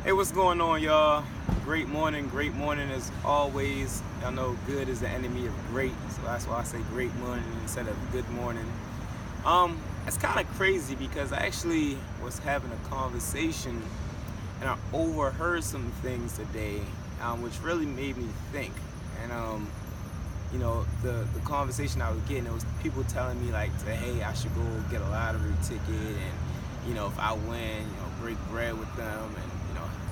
Hey, what's going on, y'all? Great morning as always. Y'all know good is the enemy of great, so that's why I say great morning instead of good morning. It's kind of crazy because I actually was having a conversation and I overheard some things today, which really made me think. And the conversation I was getting, it was people telling me like, hey, I should go get a lottery ticket, and if I win, break bread with them, and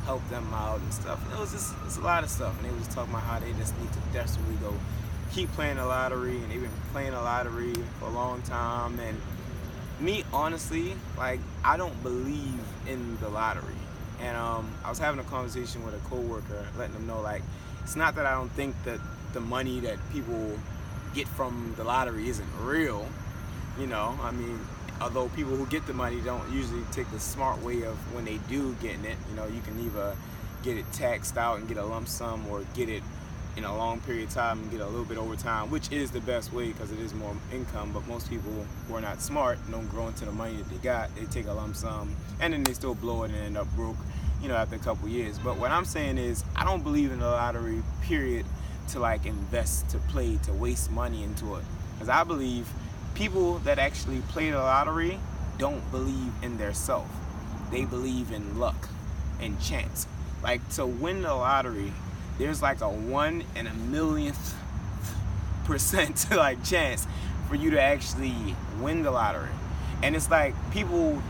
help them out and stuff. And it's a lot of stuff. And they was talking about how they just need to desperately go keep playing the lottery, and they've been playing the lottery for a long time. And me, honestly, like, I don't believe in the lottery. And I was having a conversation with a coworker, letting them know, like, it's not that I don't think that the money that people get from the lottery isn't real. I mean, although people who get the money don't usually take the smart way of when they do getting it. You can either get it taxed out and get a lump sum, or get it in a long period of time and get a little bit over time, which is the best way because it is more income. But most people who are not smart and don't grow into the money that they got, they take a lump sum and then they still blow it and end up broke, after a couple years. But what I'm saying is, I don't believe in the lottery, period, to like invest, to play, to waste money into it. Because I believe people that actually play the lottery don't believe in their self. They believe in luck and chance. Like, to win the lottery, there's like a 1 in a millionth percent like chance for you to actually win the lottery. And it's like people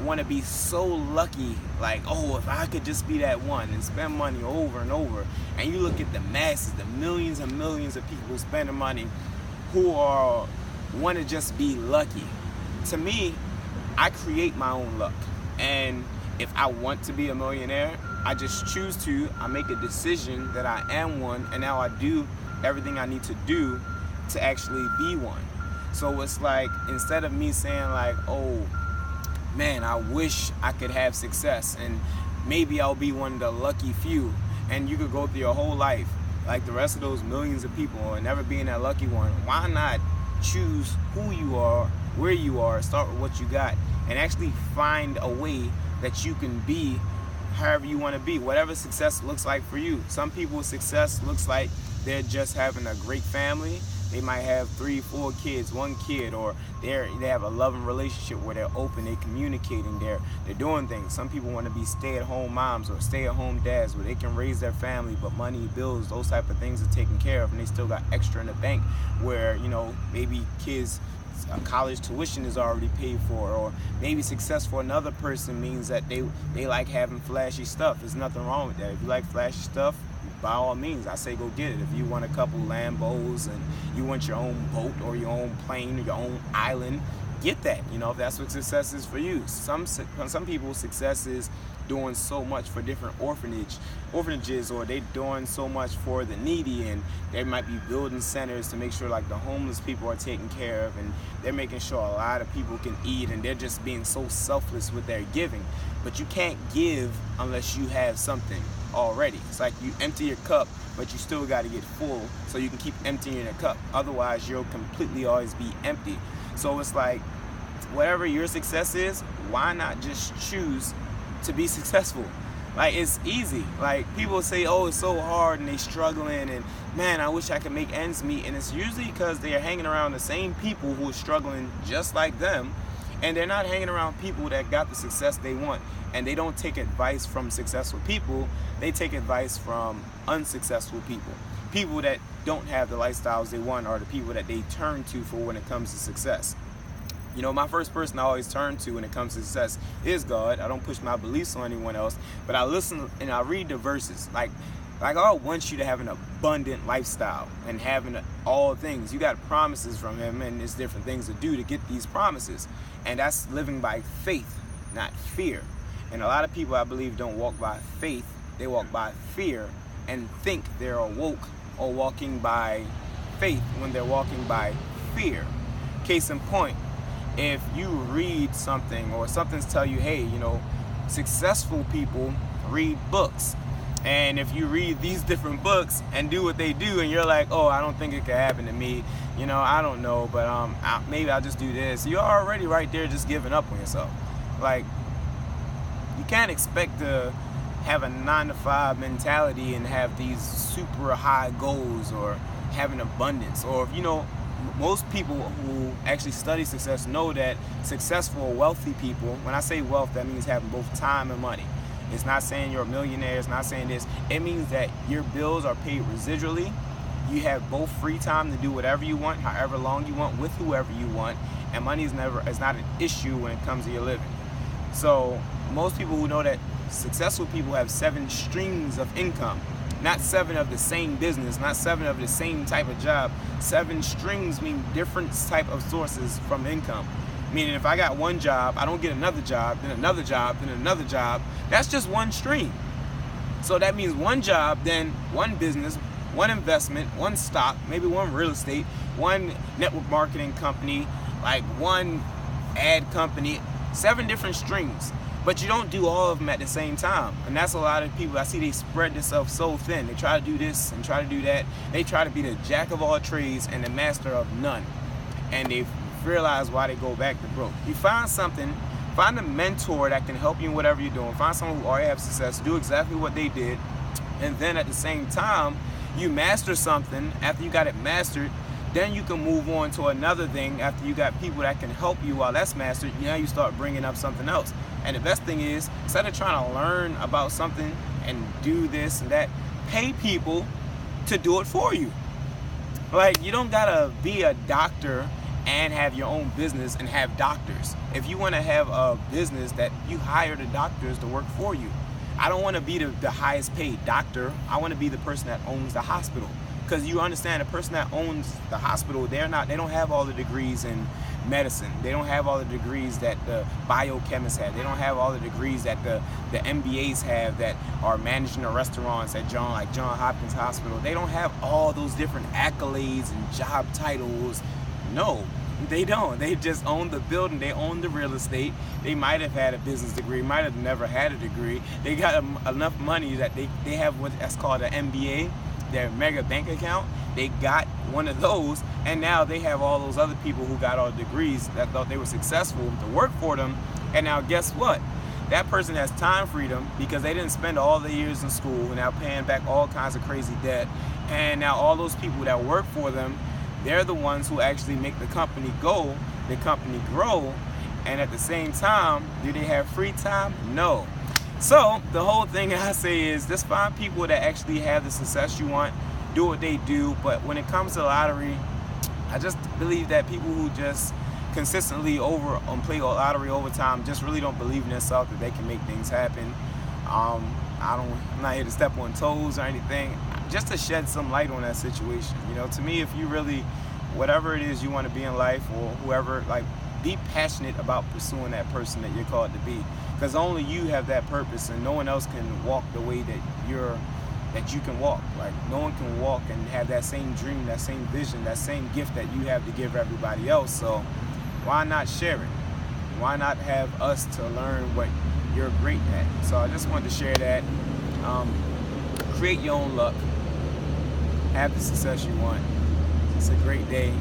want to be so lucky, like, oh, if I could just be that one, and spend money over and over. And you look at the masses, the millions and millions of people spending money who want to just be lucky. To me, I create my own luck. And if I want to be a millionaire, I just choose to. I make a decision that I am one, and now I do everything I need to do to actually be one. So it's like, instead of me saying like, oh man, I wish I could have success and maybe I'll be one of the lucky few, and you could go through your whole life like the rest of those millions of people and never being that lucky one. Why not choose who you are, where you are, start with what you got, and actually find a way that you can be however you want to be, whatever success looks like for you. Some people's success looks like they're just having a great family. They might have 3, 4 kids, 1 kid, or they have a loving relationship where they're open, they're communicating, they're doing things. Some people want to be stay-at-home moms or stay-at-home dads where they can raise their family, but money, bills, those type of things are taken care of, and they still got extra in the bank where, maybe kids' college tuition is already paid for, or maybe success for another person means that they like having flashy stuff. There's nothing wrong with that. If you like flashy stuff, by all means, I say go get it. If you want a couple Lambos and you want your own boat or your own plane or your own island, get that. If that's what success is for you. Some people's success is doing so much for different orphanages, or they doing so much for the needy, and they might be building centers to make sure like the homeless people are taken care of, and they're making sure a lot of people can eat, and they're just being so selfless with their giving. But you can't give unless you have something already. It's like you empty your cup, but you still got to get full so you can keep emptying your cup. Otherwise, you'll completely always be empty. So it's like, whatever your success is, why not just choose to be successful? Like, it's easy. Like, people say, oh, it's so hard, and they struggling, and man, I wish I could make ends meet. And it's usually because they are hanging around the same people who are struggling just like them, and they're not hanging around people that got the success they want. And they don't take advice from successful people, they take advice from unsuccessful people. People that don't have the lifestyles they want are the people that they turn to for when it comes to success. My first person I always turn to when it comes to success is God. I don't push my beliefs on anyone else, but I listen and I read the verses. Like God wants you to have an abundant lifestyle and having all things. You got promises from Him, and there's different things to do to get these promises. And that's living by faith, not fear. And a lot of people, I believe, don't walk by faith. They walk by fear and think they're awoke or walking by faith when they're walking by fear. Case in point, if you read something or something's tell you, hey, successful people read books. And if you read these different books and do what they do, and you're like, oh, I don't think it could happen to me, I don't know, but maybe I'll just do this. You're already right there just giving up on yourself. Like, you can't expect to have a 9-to-5 mentality and have these super high goals or have an abundance. Or, you know, most people who actually study success know that successful, wealthy people, when I say wealth, that means having both time and money. It's not saying you're a millionaire, it's not saying this. It means that your bills are paid residually. You have both free time to do whatever you want, however long you want, with whoever you want, and money is not an issue when it comes to your living. So most people who know that successful people have 7 streams of income, not 7 of the same business, not 7 of the same type of job. 7 streams mean different type of sources from income. Meaning if I got one job, I don't get another job, then another job, then another job. That's just one stream. So that means one job, then one business, one investment, one stock, maybe one real estate, one network marketing company, like one ad company, 7 different streams. But you don't do all of them at the same time. And that's a lot of people, I see they spread themselves so thin. They try to do this and try to do that. They try to be the jack of all trades and the master of none. And they've realized why they go back to broke. You find something, find a mentor that can help you in whatever you're doing. Find someone who already has success, do exactly what they did. And then at the same time, you master something. After you got it mastered, then you can move on to another thing. After you got people that can help you while that's mastered, now you start bringing up something else. And the best thing is, instead of trying to learn about something and do this and that, pay people to do it for you. Like, you don't gotta be a doctor and have your own business and have doctors. If you wanna have a business, that you hire the doctors to work for you. I don't wanna be the highest paid doctor. I wanna be the person that owns the hospital. Because you understand, the person that owns the hospital, they don't have all the degrees in medicine. They don't have all the degrees that the biochemists have. They don't have all the degrees that the MBAs have that are managing the restaurants at John Hopkins Hospital. They don't have all those different accolades and job titles. No, they don't. They just own the building. They own the real estate. They might have had a business degree, might have never had a degree. They got enough money that they have that's called an MBA, their mega bank account. They got one of those, and now they have all those other people who got all the degrees that thought they were successful to work for them. And now guess what? That person has time freedom because they didn't spend all the years in school and now paying back all kinds of crazy debt. And now all those people that work for them, they're the ones who actually make the company go, the company grow. And at the same time, do they have free time? No. So the whole thing I say is, just find people that actually have the success you want, do what they do. But when it comes to lottery, I just believe that people who just consistently play lottery over time just really don't believe in themselves that they can make things happen. I'm not here to step on toes or anything, just to shed some light on that situation. You know, to me, if you really, whatever it is you want to be in life, or whoever, like, be passionate about pursuing that person that you're called to be, because only you have that purpose, and no one else can walk the way that you can walk. Like, no one can walk and have that same dream, that same vision, that same gift that you have to give everybody else. So why not share it? Why not have us to learn what you're great at? So I just wanted to share that. Create your own luck. Have the success you want. It's a great day.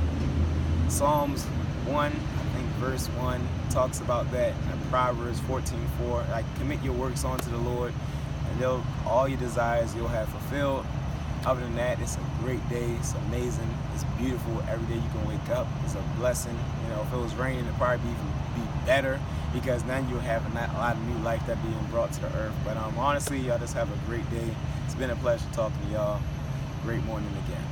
Psalms 1, I think verse 1, talks about that. And Proverbs 14:4, like, commit your works unto the Lord, and all your desires you'll have fulfilled. Other than that, it's a great day. It's amazing. It's beautiful. Every day you can wake up. It's a blessing. You know, if it was raining, it'd probably be better, because then you'll have a lot of new life that being brought to the earth. But honestly, y'all just have a great day. It's been a pleasure talking to y'all. Great morning again.